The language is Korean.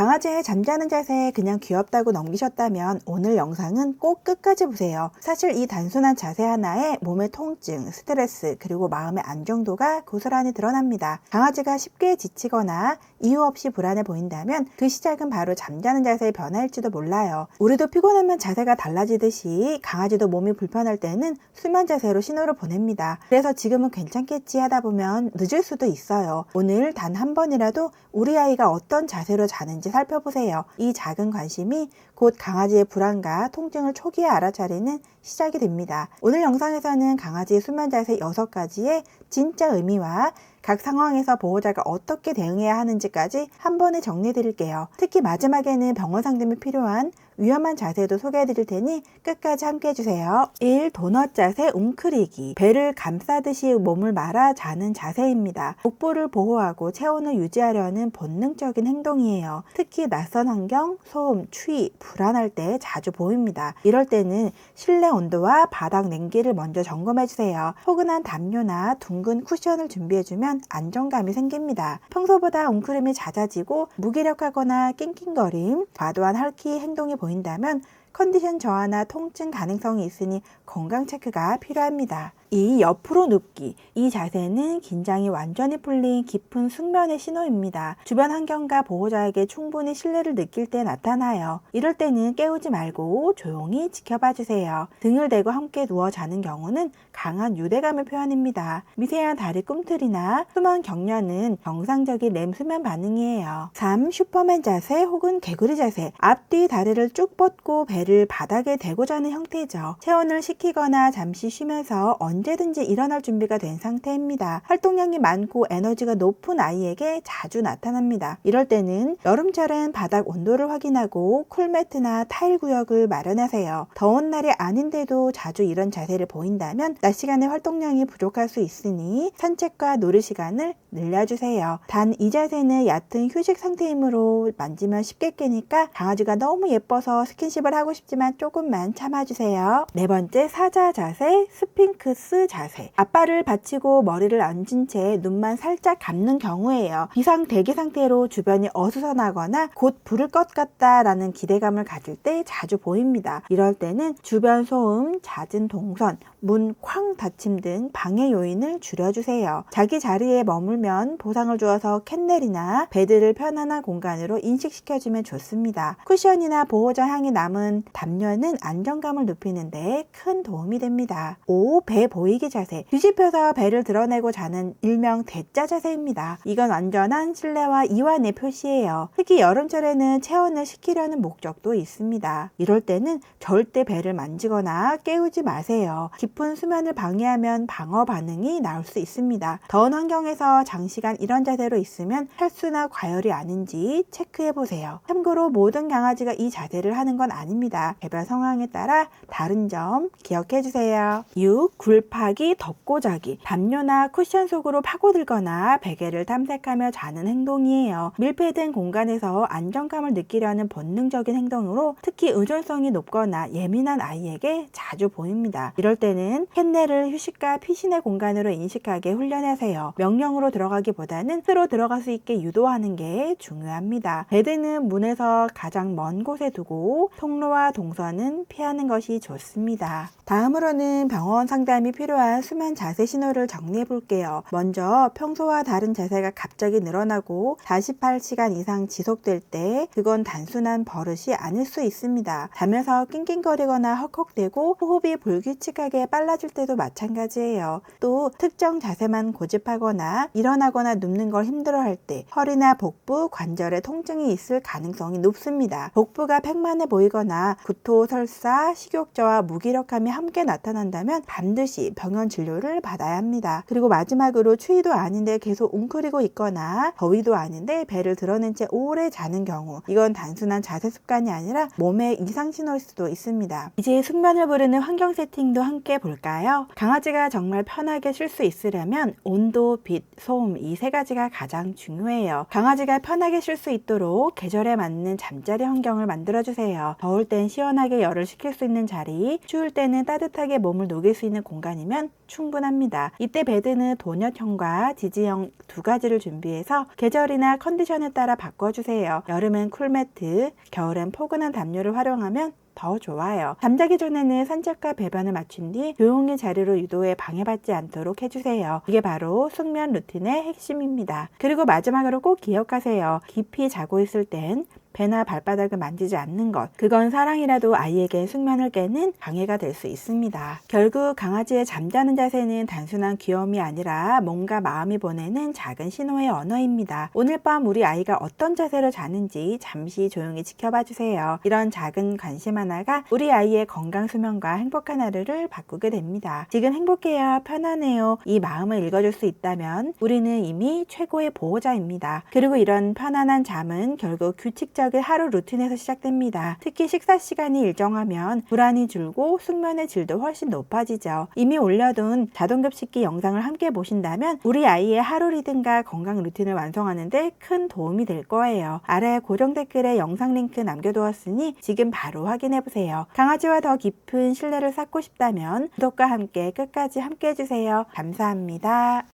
강아지의 잠자는 자세 그냥 귀엽다고 넘기셨다면 오늘 영상은 꼭 끝까지 보세요. 사실 이 단순한 자세 하나에 몸의 통증, 스트레스, 그리고 마음의 안정도가 고스란히 드러납니다. 강아지가 쉽게 지치거나 이유 없이 불안해 보인다면 그 시작은 바로 잠자는 자세의 변화일지도 몰라요. 우리도 피곤하면 자세가 달라지듯이 강아지도 몸이 불편할 때는 수면 자세로 신호를 보냅니다. 그래서 지금은 괜찮겠지 하다 보면 늦을 수도 있어요. 오늘 단 한 번이라도 우리 아이가 어떤 자세로 자는지 살펴보세요. 이 작은 관심이 곧 강아지의 불안과 통증을 초기에 알아차리는 시작이 됩니다. 오늘 영상에서는 강아지의 수면 자세 6가지의 진짜 의미와 각 상황에서 보호자가 어떻게 대응해야 하는지까지 한 번에 정리해 드릴게요. 특히 마지막에는 병원 상담이 필요한 위험한 자세도 소개해 드릴 테니 끝까지 함께 해주세요. 1. 도넛 자세 웅크리기. 배를 감싸듯이 몸을 말아 자는 자세입니다. 복부를 보호하고 체온을 유지하려는 본능적인 행동이에요. 특히 낯선 환경, 소음, 추위, 불안할 때 자주 보입니다. 이럴 때는 실내 온도와 바닥 냉기를 먼저 점검해 주세요. 포근한 담요나 둥근 쿠션을 준비해주면 안정감이 생깁니다. 평소보다 웅크림이 잦아지고 무기력하거나 낑낑거림, 과도한 핥기 행동이 보인다면 컨디션 저하나 통증 가능성이 있으니 건강 체크가 필요합니다. 2. 옆으로 눕기. 이 자세는 긴장이 완전히 풀린 깊은 숙면의 신호입니다. 주변 환경과 보호자에게 충분히 신뢰를 느낄 때 나타나요. 이럴 때는 깨우지 말고 조용히 지켜봐 주세요. 등을 대고 함께 누워 자는 경우는 강한 유대감의 표현입니다. 미세한 다리 꿈틀이나 수면 격려는 정상적인 렘 수면 반응이에요. 3. 슈퍼맨 자세 혹은 개구리 자세. 앞뒤 다리를 쭉 뻗고 배를 바닥에 대고 자는 형태죠. 체온을 식히거나 잠시 쉬면서 언제든지 일어날 준비가 된 상태입니다. 활동량이 많고 에너지가 높은 아이에게 자주 나타납니다. 이럴 때는 여름철엔 바닥 온도를 확인하고 쿨매트나 타일 구역을 마련하세요. 더운 날이 아닌데도 자주 이런 자세를 보인다면 낮 시간에 활동량이 부족할 수 있으니 산책과 놀이 시간을 늘려주세요. 단 이 자세는 얕은 휴식 상태이므로 만지면 쉽게 깨니까 강아지가 너무 예뻐서 스킨십을 하고 싶지만 조금만 참아주세요. 4번째 사자 자세, 스핑크스 자세. 앞발을 받치고 머리를 얹은 채 눈만 살짝 감는 경우예요. 비상 대기 상태로 주변이 어수선하거나 곧 부를 것 같다라는 기대감을 가질 때 자주 보입니다. 이럴 때는 주변 소음, 잦은 동선, 문 쾅 닫힘 등 방해 요인을 줄여주세요. 자기 자리에 머물면 보상을 주어서 캔넬이나 베드를 편안한 공간으로 인식시켜주면 좋습니다. 쿠션이나 보호자 향이 남은 담요는 안정감을 높이는데 큰 도움이 됩니다. 5. 배 보이기 자세. 뒤집혀서 배를 드러내고 자는 일명 대자 자세입니다. 이건 완전한 신뢰와 이완의 표시예요. 특히 여름철에는 체온을 식히려는 목적도 있습니다. 이럴 때는 절대 배를 만지거나 깨우지 마세요. 깊은 수면을 방해하면 방어 반응이 나올 수 있습니다. 더운 환경에서 장시간 이런 자세로 있으면 혈수나 과열이 아닌지 체크해 보세요. 참고로 모든 강아지가 이 자세를 하는 건 아닙니다. 개별 상황에 따라 다른 점 기억해 주세요. 6. 굴파기 덮고 자기. 담요나 쿠션 속으로 파고들거나 베개를 탐색하며 자는 행동이에요. 밀폐된 공간에서 안정감을 느끼려는 본능적인 행동으로 특히 의존성이 높거나 예민한 아이에게 자주 보입니다. 이럴 때는 캔넬을 휴식과 피신의 공간으로 인식하게 훈련하세요. 명령으로 들어가기보다는 스스로 들어갈 수 있게 유도하는 게 중요합니다. 베드는 문에서 가장 먼 곳에 두고 통로와 동선은 피하는 것이 좋습니다. 다음으로는 병원 상담이 필요한 수면 자세 신호를 정리해 볼게요. 먼저 평소와 다른 자세가 갑자기 늘어나고 48시간 이상 지속될 때 그건 단순한 버릇이 아닐 수 있습니다. 자면서 낑낑거리거나 헉헉대고 호흡이 불규칙하게 빨라질 때도 마찬가지예요. 또 특정 자세만 고집하거나 일어나거나 눕는 걸 힘들어할 때 허리나 복부, 관절에 통증이 있을 가능성이 높습니다. 복부가 팽만해 보이거나 구토, 설사, 식욕저하, 무기력함이 함께 나타난다면 반드시 병원 진료를 받아야 합니다. 그리고 마지막으로 추위도 아닌데 계속 웅크리고 있거나 더위도 아닌데 배를 드러낸 채 오래 자는 경우, 이건 단순한 자세 습관이 아니라 몸의 이상 신호일 수도 있습니다. 이제 숙면을 부르는 환경 세팅도 함께 볼까요? 강아지가 정말 편하게 쉴 수 있으려면 온도, 빛, 소음 이 3가지가 가장 중요해요. 강아지가 편하게 쉴 수 있도록 계절에 맞는 잠자리 환경을 만들어주세요. 더울 땐 시원하게 열을 식힐 수 있는 자리, 추울 때는 따뜻하게 몸을 녹일 수 있는 공간 공간이면 충분합니다. 이때 베드는 도넛형과 지지형 두 가지를 준비해서 계절이나 컨디션에 따라 바꿔주세요. 여름엔 쿨매트, 겨울엔 포근한 담요를 활용하면 더 좋아요. 잠자기 전에는 산책과 배변을 마친 뒤 조용히 자리로 유도해 방해받지 않도록 해주세요. 이게 바로 숙면 루틴의 핵심입니다. 그리고 마지막으로 꼭 기억하세요. 깊이 자고 있을 땐 배나 발바닥을 만지지 않는 것, 그건 사랑이라도 아이에게 숙면을 깨는 방해가 될 수 있습니다. 결국 강아지의 잠자는 자세는 단순한 귀여움이 아니라 몸과 마음이 보내는 작은 신호의 언어입니다. 오늘 밤 우리 아이가 어떤 자세로 자는지 잠시 조용히 지켜봐 주세요. 이런 작은 관심 하나가 우리 아이의 건강 수면과 행복한 하루를 바꾸게 됩니다. 지금 행복해요, 편안해요, 이 마음을 읽어줄 수 있다면 우리는 이미 최고의 보호자입니다. 그리고 이런 편안한 잠은 결국 규칙적인 하루 루틴에서 시작됩니다. 특히 식사 시간이 일정하면 불안이 줄고 숙면의 질도 훨씬 높아지죠. 이미 올려둔 자동급식기 영상을 함께 보신다면 우리 아이의 하루 리듬과 건강 루틴을 완성하는 데 큰 도움이 될 거예요. 아래 고정 댓글에 영상 링크 남겨두었으니 지금 바로 확인해보세요. 강아지와 더 깊은 신뢰를 쌓고 싶다면 구독과 함께 끝까지 함께 해주세요. 감사합니다.